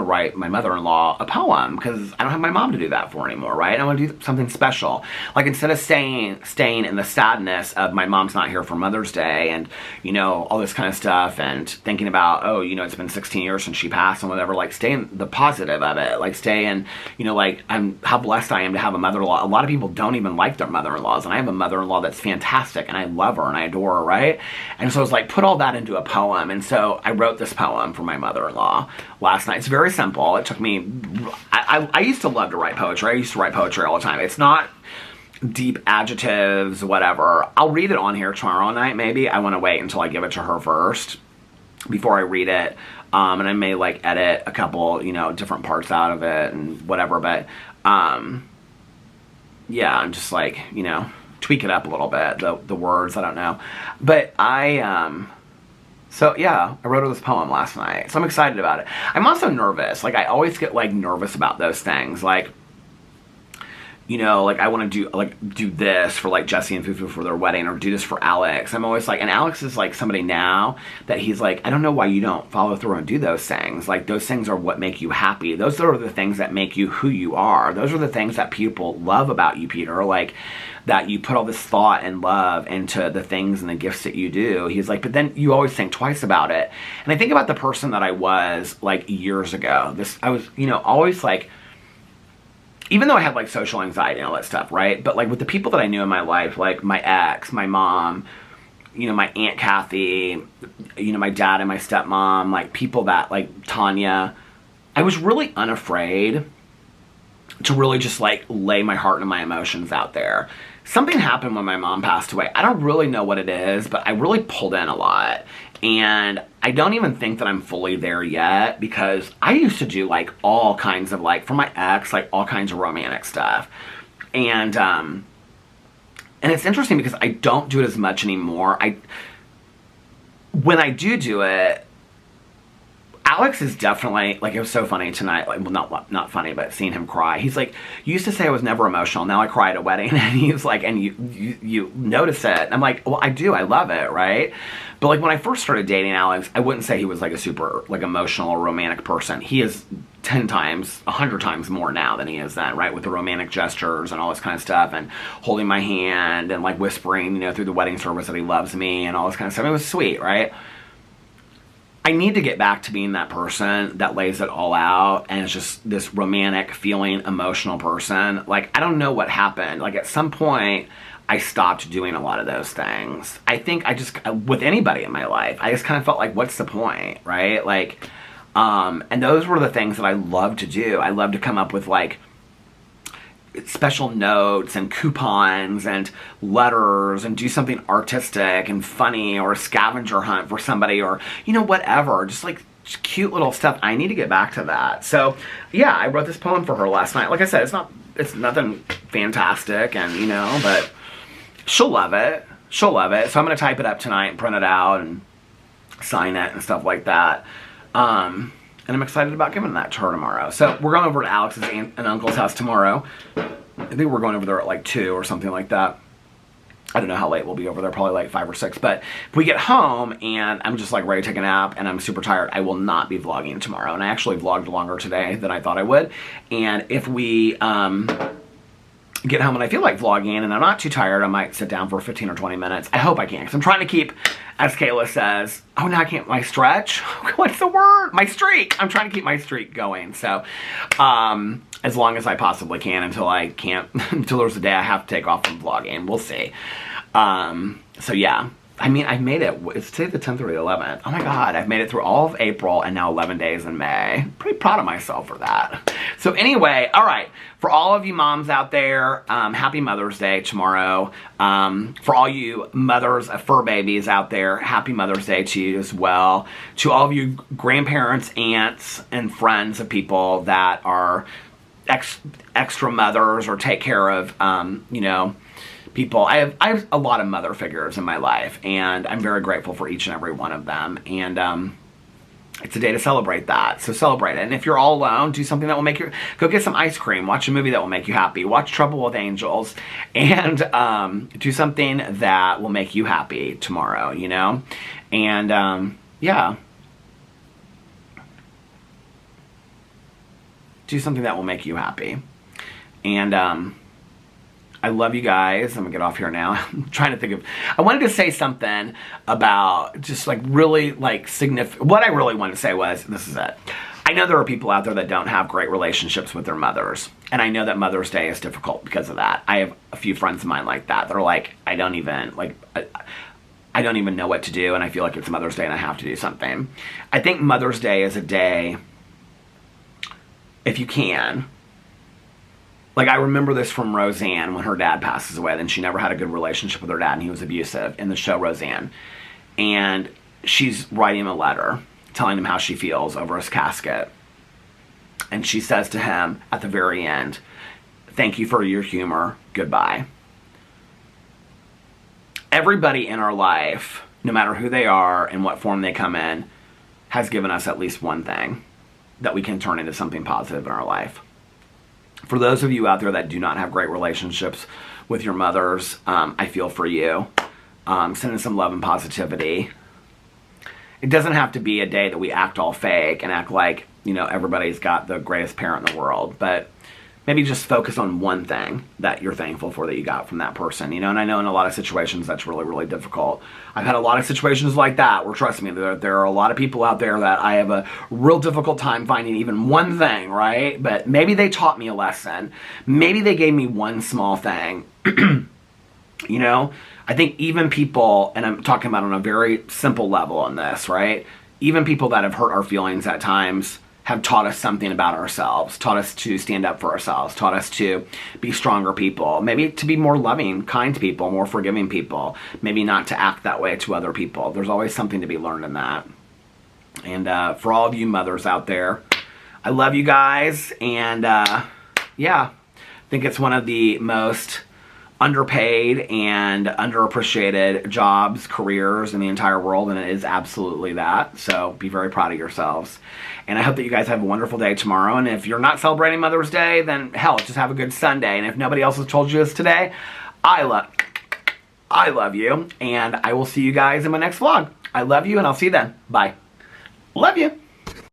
A: write my mother-in-law a poem, because I don't have my mom to do that for anymore, right? I want to do something special. Like, instead of staying in the sadness of my mom's not here for Mother's Day and, you know, all this kind of stuff, and thinking about, oh, you know, it's been 16 years since she passed and whatever, like, stay in the positive of it. Like, stay in, you know, like, how blessed I am to have a mother-in-law. A lot of people don't even like their mother-in-laws, and I have a mother-in-law that's fantastic, and I love her and I adore her, right? And so I was like, put all that into a poem. And so I wrote this poem for my mother-in-law last night. It's very simple. It took me, I used to love to write poetry. I used to write poetry all the time. It's not deep adjectives, whatever. I'll read it on here tomorrow night, maybe. I want to wait until I give it to her first before I read it. And I may, like, edit a couple, you know, different parts out of it and whatever. But, yeah, I'm just, like, you know, tweak it up a little bit, the words, I don't know. But so, yeah, I wrote her this poem last night, so I'm excited about it. I'm also nervous. Like, I always get, like, nervous about those things. Like, you know, like, I want to do this for, like, Jesse and Fufu for their wedding, or do this for Alex. I'm always like, and Alex is, like, somebody now that he's like, I don't know why you don't follow through and do those things. Like, those things are what make you happy. Those are the things that make you who you are. Those are the things that people love about you, Peter. Like, that you put all this thought and love into the things and the gifts that you do. He's like, but then you always think twice about it. And I think about the person that I was, like, years ago. I was, you know, always, like, even though I had, like, social anxiety and all that stuff, right? But, like, with the people that I knew in my life, like my ex, my mom, you know, my Aunt Kathy, you know, my dad and my stepmom, like, people that, like, Tanya, I was really unafraid to really just, like, lay my heart and my emotions out there. Something happened when my mom passed away. I don't really know what it is, but I really pulled in a lot. And I don't even think that I'm fully there yet, because I used to do, like, all kinds of, like, for my ex, like, all kinds of romantic stuff. And it's interesting because I don't do it as much anymore. When I do it, Alex is definitely, like, it was so funny tonight, like, well, not funny, but seeing him cry. He's like, you used to say I was never emotional, now I cry at a wedding. And he was like, and you notice it. And I'm like, well, I do, I love it, right? But, like, when I first started dating Alex, I wouldn't say he was, like, a super, like, emotional or romantic person. He is 10 times, 100 times more now than he is then, right? With the romantic gestures and all this kind of stuff, and holding my hand and, like, whispering, you know, through the wedding service that he loves me and all this kind of stuff. It was sweet, right? I need to get back to being that person that lays it all out and is just this romantic, feeling, emotional person. Like, I don't know what happened. Like, at some point, I stopped doing a lot of those things. I think with anybody in my life, I just kind of felt like, what's the point, right? Like, and those were the things that I loved to do. I loved to come up with, like, special notes and coupons and letters and do something artistic and funny, or a scavenger hunt for somebody, or, you know, whatever. Just, like, just cute little stuff. I need to get back to that. So, yeah, I wrote this poem for her last night. Like I said, it's nothing fantastic, and, you know, but she'll love it. She'll love it. So I'm going to type it up tonight and print it out and sign it and stuff like that. And I'm excited about giving that to her tomorrow. So we're going over to Alex's aunt and uncle's house tomorrow. I think we're going over there at like 2 or something like that. I don't know how late we'll be over there, probably like 5 or 6. But if we get home and I'm just, like, ready to take a nap and I'm super tired, I will not be vlogging tomorrow. And I actually vlogged longer today than I thought I would. And if we get home and I feel like vlogging and I'm not too tired, I might sit down for 15 or 20 minutes. I hope I can, because I'm trying to keep, as Kayla says, oh, now I can't, my stretch? What's the word? My streak. I'm trying to keep my streak going. So, as long as I possibly can, until I can't, until there's a day I have to take off from vlogging. We'll see. So yeah, I mean, I've made it. It's today the 10th or the 11th. Oh my God, I've made it through all of April and now 11 days in May. Pretty proud of myself for that. So anyway, all right. For all of you moms out there, happy Mother's Day tomorrow. For all you mothers of fur babies out there, happy Mother's Day to you as well. To all of you grandparents, aunts, and friends of people that are extra mothers or take care of, you know, people. I have a lot of mother figures in my life, and I'm very grateful for each and every one of them. And it's a day to celebrate that. So celebrate it. And if you're all alone, do something that will make you, go get some ice cream, watch a movie that will make you happy, watch Trouble with Angels, and do something that will make you happy tomorrow, you know? And yeah. Do something that will make you happy. And I love you guys. I'm gonna get off here now. I'm trying to think of, I wanted to say something about just like really like significant, what I really wanted to say was, this is it. I know there are people out there that don't have great relationships with their mothers. And I know that Mother's Day is difficult because of that. I have a few friends of mine like that. They're like, I don't even know what to do, and I feel like it's Mother's Day and I have to do something. I think Mother's Day is a day, if you can, like, I remember this from Roseanne when her dad passes away. Then she never had a good relationship with her dad, and he was abusive in the show Roseanne. And she's writing him a letter telling him how she feels over his casket. And she says to him at the very end, "Thank you for your humor. Goodbye." Everybody in our life, no matter who they are and what form they come in, has given us at least one thing that we can turn into something positive in our life. For those of you out there that do not have great relationships with your mothers, I feel for you. Sending some love and positivity. It doesn't have to be a day that we act all fake and act like, you know, everybody's got the greatest parent in the world. But maybe just focus on one thing that you're thankful for that you got from that person, you know? And I know in a lot of situations that's really, really difficult. I've had a lot of situations like that where, trust me, there are a lot of people out there that I have a real difficult time finding even one thing, right? But maybe they taught me a lesson. Maybe they gave me one small thing. You know? I think even people, and I'm talking about on a very simple level on this, right? Even people that have hurt our feelings at times have taught us something about ourselves, taught us to stand up for ourselves, taught us to be stronger people, maybe to be more loving, kind people, more forgiving people, maybe not to act that way to other people. There's always something to be learned in that. And for all of you mothers out there, I love you guys, and yeah, I think it's one of the most underpaid and underappreciated jobs, careers in the entire world, and it is absolutely that. So be very proud of yourselves. And I hope that you guys have a wonderful day tomorrow. And if you're not celebrating Mother's Day, then hell, just have a good Sunday. And if nobody else has told you this today, I love you. And I will see you guys in my next vlog. I love you, and I'll see you then. Bye. Love you.